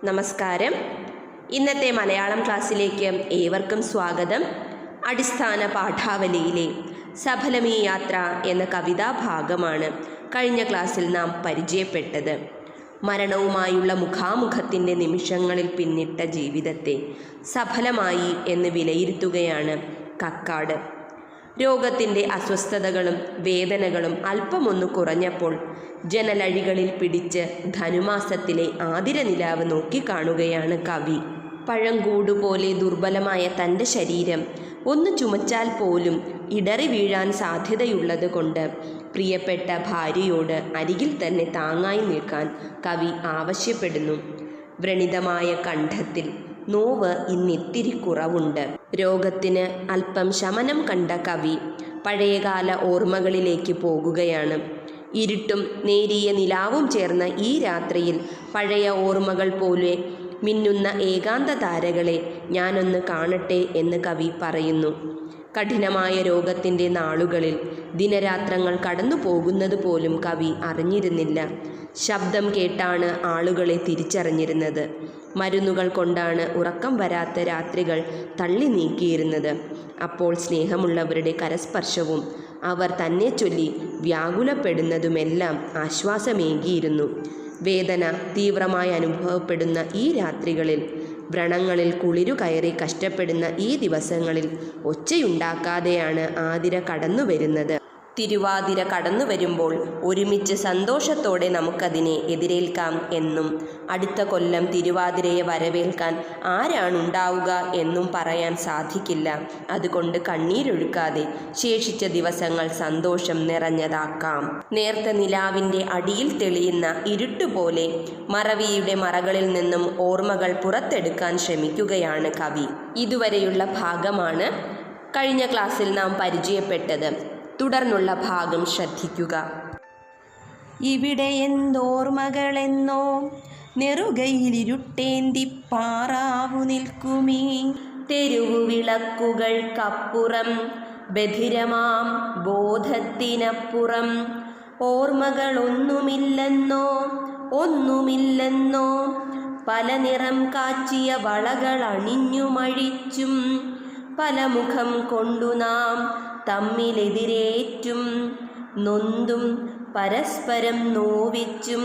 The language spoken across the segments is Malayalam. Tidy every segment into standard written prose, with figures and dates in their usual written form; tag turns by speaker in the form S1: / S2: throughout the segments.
S1: നമസ്കാരം. ഇന്നത്തെ മലയാളം ക്ലാസ്സിലേക്ക് ഏവർക്കും സ്വാഗതം. അടിസ്ഥാന പാഠാവലിയിലെ സഫലമീ യാത്ര എന്ന കവിതാഭാഗമാണ് കഴിഞ്ഞ ക്ലാസ്സിൽ നാം പരിചയപ്പെട്ടത്. മരണവുമായുള്ള മുഖാമുഖത്തിൻ്റെ നിമിഷങ്ങളിൽ പിന്നിട്ട ജീവിതത്തെ സഫലമായി എന്ന് വിലയിരുത്തുകയാണ് കക്കാട്. രോഗത്തിൻ്റെ അസ്വസ്ഥതകളും വേദനകളും അല്പമൊന്നു കുറഞ്ഞപ്പോൾ ജനലഴികളിൽ പിടിച്ച് ധനുമാസത്തിലെ ആതിരനിലാവ് നോക്കിക്കാണുകയാണ് കവി. പഴങ്കൂടുപോലെ ദുർബലമായ തൻ്റെ ശരീരം ഒന്ന് ചുമച്ചാൽ പോലും ഇടറി വീഴാൻ സാധ്യതയുള്ളത് കൊണ്ട് പ്രിയപ്പെട്ട ഭാര്യയോട് അരികിൽ തന്നെ താങ്ങായി നിൽക്കാൻ കവി ആവശ്യപ്പെടുന്നു. വ്രണിതമായ കണ്ഠത്തിൽ നോവ് ഇന്നിത്തിരി കുറവുണ്ട്. രോഗത്തിന് അല്പം ശമനം കണ്ട കവി പഴയകാല ഓർമ്മകളിലേക്ക് പോകുകയാണ്. ഇരുട്ടും നേരിയ നിലാവും ചേർന്ന ഈ രാത്രിയിൽ പഴയ ഓർമ്മകൾ പോലെ മിന്നുന്ന ഏകാന്ത താരകളെ ഞാനൊന്ന് കാണട്ടെ എന്ന് കവി പറയുന്നു. കഠിനമായ രോഗത്തിൻ്റെ നാളുകളിൽ ദിനരാത്രങ്ങൾ കടന്നു പോകുന്നത് പോലും കവി അറിഞ്ഞിരുന്നില്ല. ശബ്ദം കേട്ടാണ് ആളുകളെ തിരിച്ചറിഞ്ഞിരുന്നത്. മരുന്നുകൾ കൊണ്ടാണ് ഉറക്കം വരാത്ത രാത്രികൾ തള്ളി നീക്കിയിരുന്നത്. അപ്പോൾ സ്നേഹമുള്ളവരുടെ കരസ്പർശവും അവർ തന്നെ ചൊല്ലി വ്യാകുലപ്പെടുന്നതുമെല്ലാം ആശ്വാസമേകിയിരുന്നു. വേദന തീവ്രമായി അനുഭവപ്പെടുന്ന ഈ രാത്രികളിൽ, വ്രണങ്ങളിൽ കുളിരു കയറി കഷ്ടപ്പെടുന്ന ഈ ദിവസങ്ങളിൽ ഒച്ചയുണ്ടാക്കാതെയാണ് ആതിര കടന്നു വരുന്നത്. തിരുവാതിര കടന്നു വരുമ്പോൾ ഒരുമിച്ച് സന്തോഷത്തോടെ നമുക്കതിനെ എതിരേൽക്കാം എന്നും അടുത്ത കൊല്ലം തിരുവാതിരയെ വരവേൽക്കാൻ ആരാണുണ്ടാവുക എന്നും പറയാൻ സാധിക്കില്ല. അതുകൊണ്ട് കണ്ണീരൊഴുക്കാതെ ശേഷിച്ച ദിവസങ്ങൾ സന്തോഷം നിറഞ്ഞതാക്കാം. നേർത്ത നിലാവിൻ്റെ അടിയിൽ തെളിയുന്ന ഇരുട്ടുപോലെ മറവിയുടെ മറകളിൽ നിന്നും ഓർമ്മകൾ പുറത്തെടുക്കാൻ ശ്രമിക്കുകയാണ് കവി. ഇതുവരെയുള്ള ഭാഗമാണ് കഴിഞ്ഞ ക്ലാസ്സിൽ നാം പരിചയപ്പെട്ടത്. തുടർന്നുള്ള ഭാഗം ശ്രദ്ധിക്കുക. ഇവിടെ എന്തോർമകളെന്നോ നെറുകയിലിരുട്ടേന്തി പാറാവു നിൽക്കുമീ തെരുവു വിളക്കുകൾക്കപ്പുറം ബധിരമാം ബോധത്തിനപ്പുറം ഓർമ്മകളൊന്നുമില്ലെന്നോ ഒന്നുമില്ലെന്നോ പല നിറം കാച്ചിയ വളകൾ അണിഞ്ഞുമഴിച്ചും പല മുഖം കൊണ്ടു നാം തമ്മിലെതിരേറ്റും നൊന്തും പരസ്പരം നോവിച്ചും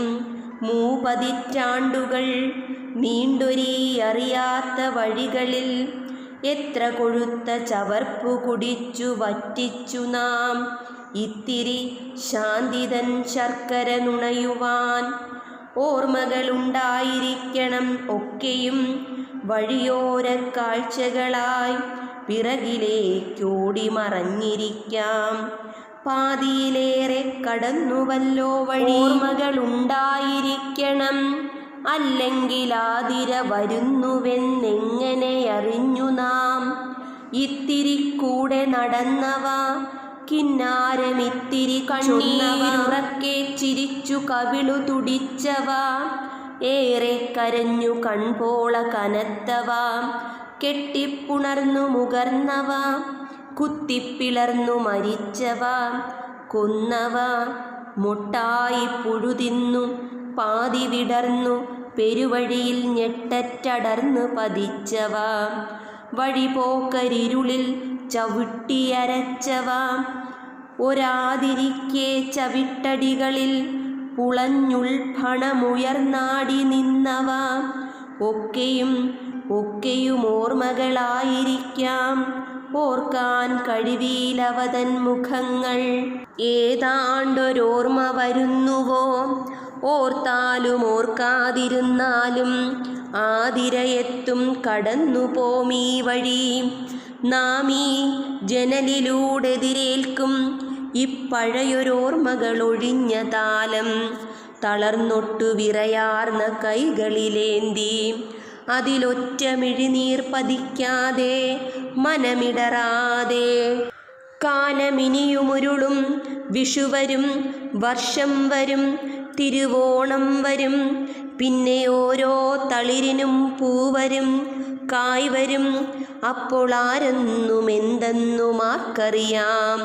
S1: മൂപതിറ്റാണ്ടുകൾ നീണ്ടൊരീ അറിയാത്ത വഴികളിൽ എത്ര കൊഴുത്ത ചവർപ്പു കുടിച്ചു വറ്റിച്ചു നാം ഇത്തിരി ശാന്തിതൻ ശർക്കര നുണയുവാൻ. ഓർമ്മകളുണ്ടായിരിക്കണം ഒക്കെയും വഴിയോര കാഴ്ചകളായി പിറകിലേക്കോടി മറഞ്ഞിരിക്കാം. പാതിയിലേറെ കടന്നുവല്ലോ വഴി. ഓർമ്മകളുണ്ടായിരിക്കണം, അല്ലെങ്കിൽ ആതിര വരുന്നുവെന്നെങ്ങനെ അറിഞ്ഞു നാം? ഇത്തിരി കൂടെ നടന്നവ കിന്നാരമിത്തിരി കണ്ണീരുറക്കെ ചിരിച്ചു കവിളു തുടിച്ചവ ഏറെ കരഞ്ഞു കൺപോള കനത്തവ കെട്ടിപ്പുണർന്നു മുകർന്നവ കുത്തിപ്പിളർന്നു മരിച്ചവ കൊന്നവ മുട്ടായി പുഴുതിന്നു പാതി വിടർന്നു പെരുവഴിയിൽ ഞെട്ടറ്റടർന്നു പതിച്ചവ വഴിപോക്കരിരുളിൽ ചവിട്ടിയരച്ചവ ഒരാതിരിക്കെ ചവിട്ടടികളിൽ പുളഞ്ഞുൾഭണമുയർന്നാടി നിന്നവ ഒക്കെയും ഓർമ്മകളായിരിക്കാം. ഓർക്കാൻ കഴിവീലവതൻ മുഖങ്ങൾ. ഏതാണ്ടൊരോർമ്മ വരുന്നുവോ? ഓർത്താലും ഓർക്കാതിരുന്നാലും ആതിരയെത്തും കടന്നു പോമീ വഴി. നാം ഈ ജനലിലൂടെതിരേൽക്കും ഇപ്പഴയൊരോർമ്മകളൊഴിഞ്ഞ താലം തളർന്നൊട്ടു വിറയാർന്ന കൈകളിലേന്തി അതിലൊറ്റ മിഴിനീർ പതിക്കാതെ മനമിടറാതെ കാലമിനിയുമുരുളും. വിഷുവരും, വർഷം വരും, തിരുവോണം വരും, പിന്നെ ഓരോ തളിരിനും പൂവരും കായ് വരും. അപ്പോൾ ആരെന്നും എന്തെന്നും ആർക്കറിയാം?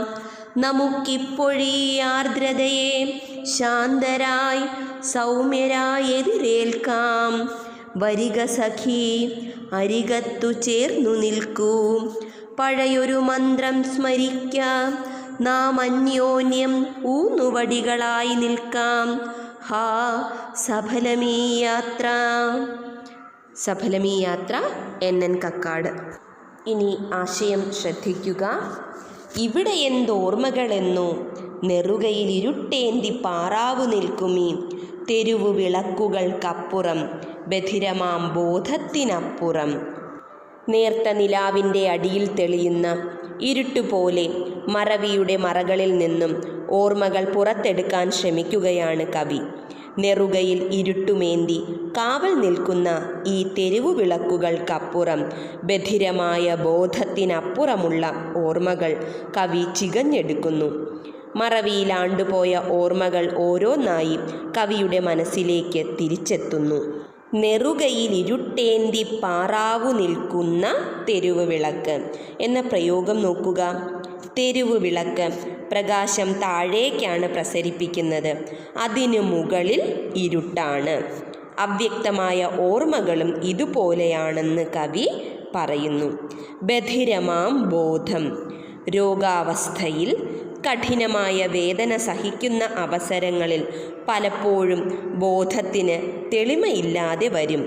S1: നമുക്കിപ്പൊഴീ ആർദ്രതയെ ശാന്തരായി സൗമ്യരായി എതിരേൽക്കാം. വരിക സഖി അരികത്തു ചേർന്നു നിൽക്കൂ. പഴയൊരു മന്ത്രം സ്മരിക്കാം, നാം അന്യോന്യം ഊന്നുവടികളായി നിൽക്കാം. ഹാ സഫലമീ യാത്ര. സഫലമീ യാത്ര NN കക്കാട്. ഇനി ആശയം ശ്രദ്ധിക്കുക. ഇവിടെ എന്തോർമ്മകളെന്നോ നെറുകയിൽ ഇരുട്ടേന്തി പാറാവു നിൽക്കുമീ തെരുവു വിളക്കുകൾക്കപ്പുറം ബധിരമാം ബോധത്തിനപ്പുറം. നേർത്ത നിലാവിൻ്റെ അടിയിൽ തെളിയുന്ന ഇരുട്ടുപോലെ മറവിയുടെ മറകളിൽ നിന്നും ഓർമ്മകൾ പുറത്തെടുക്കാൻ ശ്രമിക്കുകയാണ് കവി. നെറുകയിൽ ഇരുട്ടുമേന്തി കാവൽ നിൽക്കുന്ന ഈ തെരുവു വിളക്കുകൾക്കപ്പുറം ബധിരമായ ബോധത്തിനപ്പുറമുള്ള ഓർമ്മകൾ കവി ചികഞ്ഞെടുക്കുന്നു. മറവിയിലാണ്ടുപോയ ഓർമ്മകൾ ഓരോന്നായി കവിയുടെ മനസ്സിലേക്ക് തിരിച്ചെത്തുന്നു. നെറുകയിൽ ഇരുട്ടേന്തി പാറാവു നിൽക്കുന്ന തെരുവ് വിളക്ക് എന്ന പ്രയോഗം നോക്കുക. തെരുവ് വിളക്ക് പ്രകാശം താഴേക്കാണ് പ്രസരിപ്പിക്കുന്നത്, അതിനു മുകളിൽ ഇരുട്ടാണ്. അവ്യക്തമായ ഓർമ്മകളും ഇതുപോലെയാണെന്ന് കവി പറയുന്നു. ബധിരമാം ബോധം. രോഗാവസ്ഥയിൽ കഠിനമായ വേദന സഹിക്കുന്ന അവസരങ്ങളിൽ പലപ്പോഴും ബോധത്തിന് തെളിമയില്ലാതെ വരും.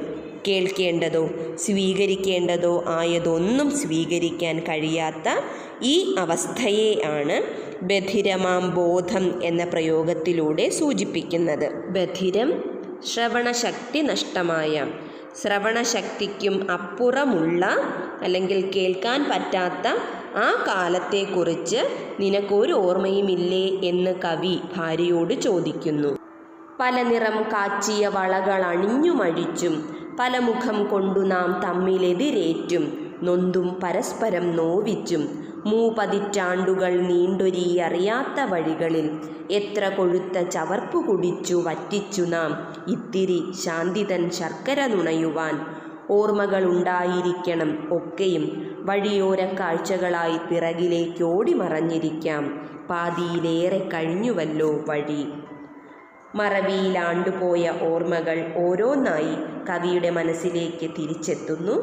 S1: കേൾക്കേണ്ടതോ സ്വീകരിക്കേണ്ടതോ ആയതൊന്നും സ്വീകരിക്കാൻ കഴിയാത്ത ഈ അവസ്ഥയെ ആണ് ബധിരമാം ബോധം എന്ന പ്രയോഗത്തിലൂടെ സൂചിപ്പിക്കുന്നത്. ബധിരം ശ്രവണശക്തി നഷ്ടമായ, ശ്രവണശക്തിക്കും അപ്പുറമുള്ള അല്ലെങ്കിൽ കേൾക്കാൻ പറ്റാത്ത ആ കാലത്തെക്കുറിച്ച് നിനക്കൊരു ഓർമ്മയുമില്ലേ എന്ന് കവി ഭാര്യയോട് ചോദിക്കുന്നു. പല നിറം കാച്ചിയ വളകൾ അണിഞ്ഞുമഴിച്ചും പല മുഖം കൊണ്ടു നാം തമ്മിലെതിരേറ്റും നൊന്തും പരസ്പരം നോവിച്ചും 3 പതിറ്റാണ്ടുകൾ നീണ്ടൊരീ അറിയാത്ത വഴികളിൽ എത്ര കൊഴുത്ത ചവർപ്പു കുടിച്ചു വറ്റിച്ചു നാം ഇത്തിരി ശാന്തിതൻ ശർക്കര നുണയുവാൻ. ഓർമ്മകളുണ്ടായിരിക്കണം ഒക്കെയും വഴിയോര കാഴ്ചകളായി പിറകിലേക്കോടി മറഞ്ഞിരിക്കാം. പാതിയിലേറെ കഴിഞ്ഞുവല്ലോ വഴി. മറവിയിലാണ്ടുപോയ ഓർമ്മകൾ ഓരോന്നായി കവിയുടെ മനസ്സിലേക്ക് തിരിച്ചെത്തുന്നു.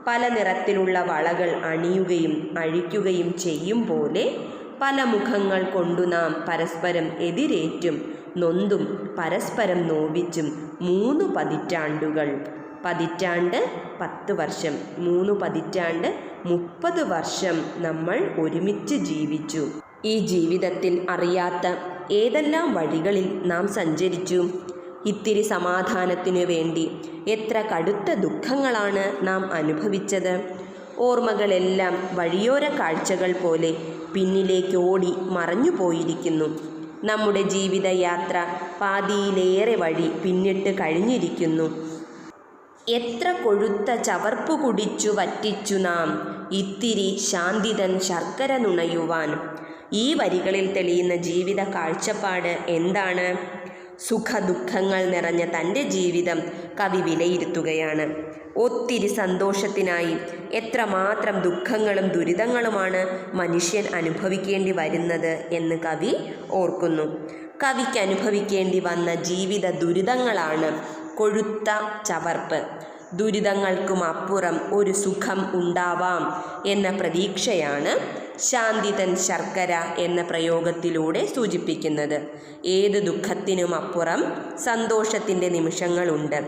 S1: പല നിറത്തിലുള്ള വളകൾ അണിയുകയും അഴിക്കുകയും ചെയ്യും പോലെ പല മുഖങ്ങൾ കൊണ്ടു നാം പരസ്പരം എതിരേറ്റും നൊന്തും പരസ്പരം നോവിച്ചും 3 പതിറ്റാണ്ടുകൾ. പതിറ്റാണ്ട് 10 വർഷം, 3 പതിറ്റാണ്ട് 30 വർഷം നമ്മൾ ഒരുമിച്ച് ജീവിച്ചു. ഈ ജീവിതത്തിൽ അറിയാത്ത ഏതെല്ലാം വഴികളിൽ നാം സഞ്ചരിച്ചു. ഇത്തിരി സമാധാനത്തിനു വേണ്ടി എത്ര കടുത്ത ദുഃഖങ്ങളാണ് നാം അനുഭവിച്ചത്. ഓർമ്മകളെല്ലാം വഴിയോര കാഴ്ചകൾ പോലെ പിന്നിലേക്കോടി മറഞ്ഞു പോയിരിക്കുന്നു. നമ്മുടെ ജീവിതയാത്ര പാതിയിലേറെ വഴി പിന്നിട്ട് കഴിഞ്ഞിരിക്കുന്നു. എത്ര കൊഴുത്ത ചവർപ്പു കുടിച്ചു വറ്റിച്ചു നാം ഇത്തിരി ശാന്തിതൻ ശർക്കര നുണയുവാൻ. ഈ വരികളിൽ തെളിയുന്ന ജീവിത കാഴ്ചപ്പാട് എന്താണ്? സുഖദുഃഖങ്ങൾ നിറഞ്ഞ തൻ്റെ ജീവിതം കവി വിലയിരുത്തുകയാണ്. ഒത്തിരി സന്തോഷത്തിനായി എത്രമാത്രം ദുഃഖങ്ങളും ദുരിതങ്ങളുമാണ് മനുഷ്യൻ അനുഭവിക്കേണ്ടി വരുന്നത് എന്ന് കവി ഓർക്കുന്നു. കവിക്ക് അനുഭവിക്കേണ്ടി വന്ന ജീവിത ദുരിതങ്ങളാണ് കൊഴുത്ത ചവർപ്പ്. ദുരിതങ്ങൾക്കും അപ്പുറം ഒരു സുഖം ഉണ്ടാവാം എന്ന പ്രതീക്ഷയാണ് ശാന്തിതൻ ശർക്കര എന്ന പ്രയോഗത്തിലൂടെ സൂചിപ്പിക്കുന്നത്. ഏത് ദുഃഖത്തിനും അപ്പുറം സന്തോഷത്തിൻ്റെ നിമിഷങ്ങളുണ്ട്.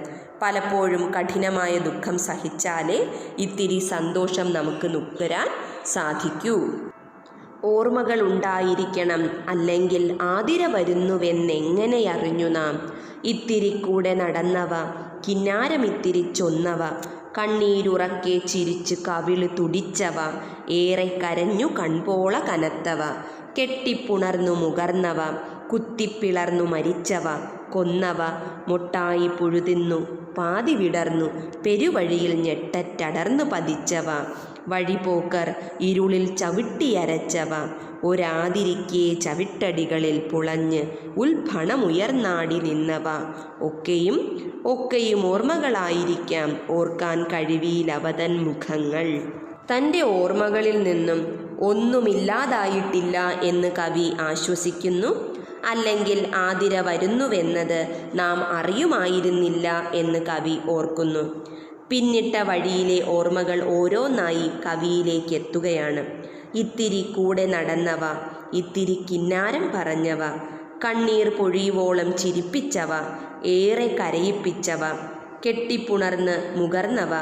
S1: പലപ്പോഴും കഠിനമായ ദുഃഖം സഹിച്ചാലേ ഇത്തിരി സന്തോഷം നമുക്ക് നുകരാൻ സാധിക്കൂ. ഓർമ്മകൾ ഉണ്ടായിരിക്കണം, അല്ലെങ്കിൽ ആതിര വരുന്നുവെന്നെങ്ങനെ അറിഞ്ഞു നാം. ഇത്തിരി കൂടെ നടന്നവ, കിന്നാരമിത്തിരി ചൊന്നവ, കണ്ണീരുറക്കെ ചിരിച്ച് കവിള് തുടിച്ചവ, ഏറെ കരഞ്ഞു കൺപോള കനത്തവ, കെട്ടിപ്പുണർന്നു മുകർന്നവ, കുത്തിപ്പിളർന്നു മരിച്ചവ, കൊന്നവ, മൊട്ടായി പുഴുതിന്നു പാതി വിടർന്നു പെരുവഴിയിൽ ഞെട്ടറ്റടർന്നു പതിച്ചവ, വഴിപോക്കർ ഇരുളിൽ ചവിട്ടിയരച്ചവ, ഒരാതിരിക്കെ ചവിട്ടടികളിൽ പുളഞ്ഞ് ഉൾഭണമുയർന്നാടി നിന്നവ, ഒക്കെയും ഓർമ്മകളായിരിക്കാം, ഓർക്കാൻ കഴിവിയിലവതൻ മുഖങ്ങൾ. തൻ്റെ ഓർമ്മകളിൽ നിന്നും ഒന്നുമില്ലാതായിട്ടില്ല എന്ന് കവി ആശ്വസിക്കുന്നു. അല്ലെങ്കിൽ ആതിര വരുന്നുവെന്നത് നാം അറിയുമായിരുന്നില്ല എന്ന് കവി ഓർക്കുന്നു. പിന്നിട്ട വഴിയിലെ ഓർമ്മകൾ ഓരോന്നായി കവിയിലേക്ക് എത്തുകയാണ്. ഇത്തിരി കൂടെ നടന്നവ, ഇത്തിരി കിന്നാരം പറഞ്ഞവ, കണ്ണീർ പൊഴിയുവോളം ചിരിപ്പിച്ചവ, ഏറെ കരയിപ്പിച്ചവ, കെട്ടിപ്പുണർന്ന് മുകർന്നവ,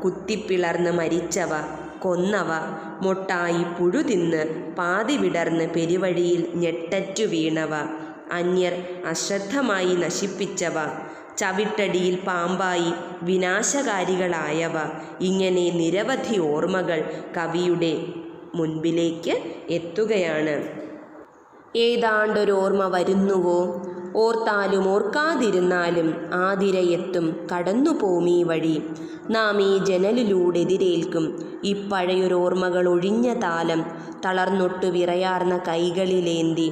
S1: കുത്തിപ്പിളർന്ന് മരിച്ചവ, കൊന്നവ, മൊട്ടായി പുഴുതിന്ന് പാതി വിടർന്ന് പെരുവഴിയിൽ ഞെട്ടറ്റു വീണവ, അന്യർ അശ്രദ്ധമായി നശിപ്പിച്ചവ, ചവിട്ടടിയിൽ പാമ്പായി വിനാശകാരികളായവ, ഇങ്ങനെ നിരവധി ഓർമ്മകൾ കവിയുടെ മുൻപിലേക്ക് എത്തുകയാണ്. ഏതാണ്ടൊരോർമ്മ വരുന്നുവോ, ഓർത്താലും ഓർക്കാതിരുന്നാലും ആതിരയെത്തും കടന്നുപോമീ വഴി, നാം ഈ ജനലിലൂടെ എതിരേൽക്കും ഇപ്പഴയൊരോർമ്മകൾ ഒഴിഞ്ഞ താലം, തളർന്നൊട്ടു വിറയാർന്ന കൈകളിലേന്തി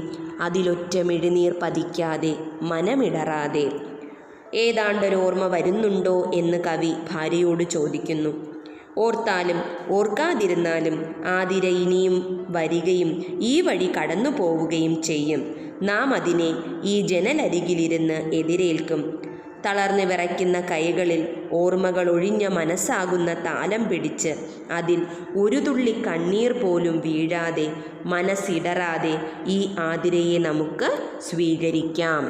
S1: അതിലൊറ്റ മിഴിനീർ പതിക്കാതെ മനമിടറാതെ. ഏതാണ്ടൊരോർമ്മ വരുന്നുണ്ടോ എന്ന് കവി ഭാര്യയോട് ചോദിക്കുന്നു. ഓർത്താലും ഓർക്കാതിരുന്നാലും ആതിര ഇനിയും വരികയും ഈ വഴി കടന്നു പോവുകയും ചെയ്യും. നാം അതിനെ ഈ ജനലരികിലിരുന്ന് എതിരേൽക്കും. തളർന്ന് വിറയ്ക്കുന്ന കൈകളിൽ ഓർമ്മകൾ ഒഴിഞ്ഞ മനസ്സാകുന്ന താലം പിടിച്ച് അതിൽ ഒരു തുള്ളി കണ്ണീർ പോലും വീഴാതെ മനസ്സിടറാതെ ഈ ആതിരയെ നമുക്ക് സ്വീകരിക്കാം.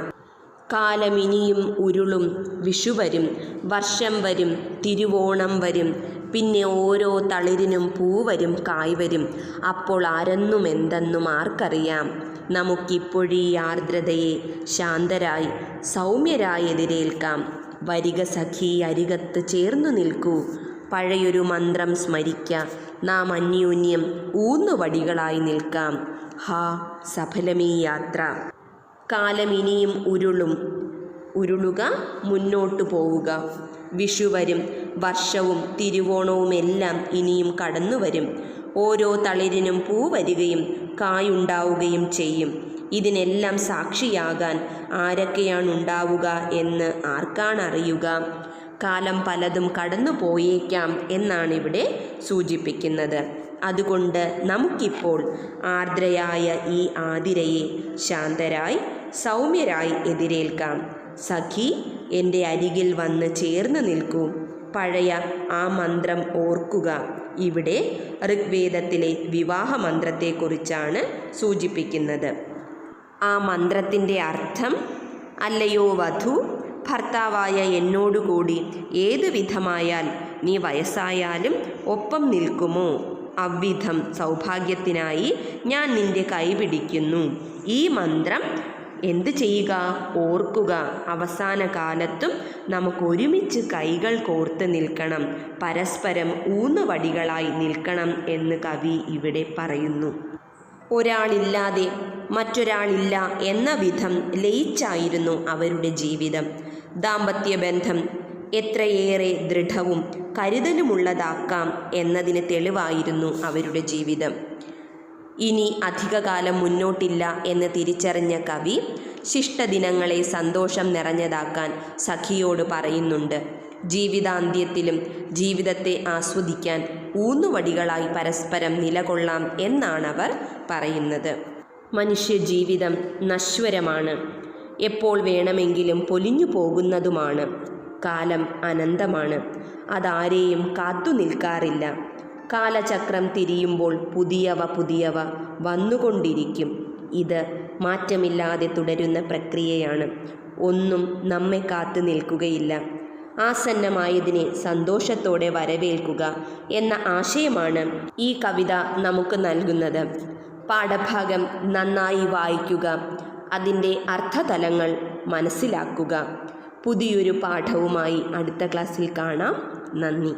S1: കാലമിനിയും ഉരുളും, വിഷു വരും, വർഷം വരും, തിരുവോണം വരും, പിന്നെ ഓരോ തളിരിനും പൂവരും കായ്വരും. അപ്പോൾ ആരെന്നും എന്തെന്നും ആർക്കറിയാം. നമുക്കിപ്പോഴീ ആർദ്രതയെ ശാന്തരായി സൗമ്യരായി എതിരേൽക്കാം. വരിക സഖി അരികത്ത് ചേർന്നു നിൽക്കൂ, പഴയൊരു മന്ത്രം സ്മരിക്ക, നാം അന്യോന്യം ഊന്നുവടികളായി നിൽക്കാം. ഹാ സഫലമീ യാത്ര. കാലമിനിയും ഉരുളും, ഉരുളുക, മുന്നോട്ടു പോവുക. വിഷു വരും, വർഷവും തിരുവോണവുമെല്ലാം ഇനിയും കടന്നു വരും. ഓരോ തളിരിനും പൂ വരികയും കായുണ്ടാവുകയും ചെയ്യും. ഇതിനെല്ലാം സാക്ഷിയാകാൻ ആരൊക്കെയാണുണ്ടാവുക എന്ന് ആർക്കാണറിയുക? കാലം പലതും കടന്നു പോയേക്കാം എന്നാണിവിടെ സൂചിപ്പിക്കുന്നത്. അതുകൊണ്ട് നമുക്കിപ്പോൾ ആർദ്രയായ ഈ ആതിരയെ ശാന്തരായി സൗമ്യരായി എതിരേൽക്കാം. സഖി, എൻ്റെ അരികിൽ വന്ന് ചേർന്ന് നിൽക്കൂ, പഴയ ആ മന്ത്രം ഓർക്കുക. ഇവിടെ ഋഗ്വേദത്തിലെ വിവാഹ മന്ത്രത്തെക്കുറിച്ചാണ് സൂചിപ്പിക്കുന്നത്. ആ മന്ത്രത്തിൻ്റെ അർത്ഥം, അല്ലയോ വധു, ഭർത്താവായ എന്നോടുകൂടി ഏതു വിധമായാൽ നീ വയസ്സായാലും ഒപ്പം നിൽക്കുമോ? അவ்விധം സൗഭാഗ്യത്തിനായി ഞാൻ നിന്റെ കൈ പിടിക്കുന്നു. ഈ മന്ത്രം എന്ത് ചെയ്യുക? ഓർക്കുക. അവസാന കാലത്തും നമുക്കൊരുമിച്ച് കൈകൾ കോർത്ത് നിൽക്കണം, പരസ്പരം ഊന്നുവടികളായി നിൽക്കണം എന്ന് കവി ഇവിടെ പറയുന്നു. ഒരാളില്ലാതെ മറ്റൊരാളില്ല എന്ന വിധം ലയിച്ചായിരുന്നു അവരുടെ ജീവിതം. ദാമ്പത്യബന്ധം എത്രയേറെ ദൃഢവും കരുതലുമുള്ളതാക്കാം എന്നതിന് തെളിവായിരുന്നു അവരുടെ ജീവിതം. ഇനി അധികകാലം മുന്നോട്ടില്ല എന്ന് തിരിച്ചറിഞ്ഞ കവി ശിഷ്ടദിനങ്ങളെ സന്തോഷം നിറഞ്ഞതാക്കാൻ സഖിയോട് പറയുന്നുണ്ട്. ജീവിതാന്ത്യത്തിലും ജീവിതത്തെ ആസ്വദിക്കാൻ ഊന്നുവടികളായി പരസ്പരം നിലകൊള്ളാം എന്നാണവർ പറയുന്നത്. മനുഷ്യജീവിതം നശ്വരമാണ്, എപ്പോൾ വേണമെങ്കിലും പൊലിഞ്ഞു പോകുന്നതുമാണ്. കാലം അനന്തമാണ്, അതാരെയും കാത്തു നിൽക്കാറില്ല. കാലചക്രം തിരിയുമ്പോൾ പുതിയവ വന്നുകൊണ്ടിരിക്കും. ഇത് മാറ്റമില്ലാതെ തുടരുന്ന പ്രക്രിയയാണ്. ഒന്നും നമ്മെ കാത്തു നിൽക്കുകയില്ല. ആസന്നമായതിനെ സന്തോഷത്തോടെ വരവേൽക്കുക എന്ന ആശയമാണ് ഈ കവിത നമുക്ക് നൽകുന്നത്. പാഠഭാഗം നന്നായി വായിക്കുക, അതിൻ്റെ അർത്ഥതലങ്ങൾ മനസ്സിലാക്കുക. പുതിയൊരു പാഠവുമായി അടുത്ത ക്ലാസ്സിൽ കാണാം. നന്ദി.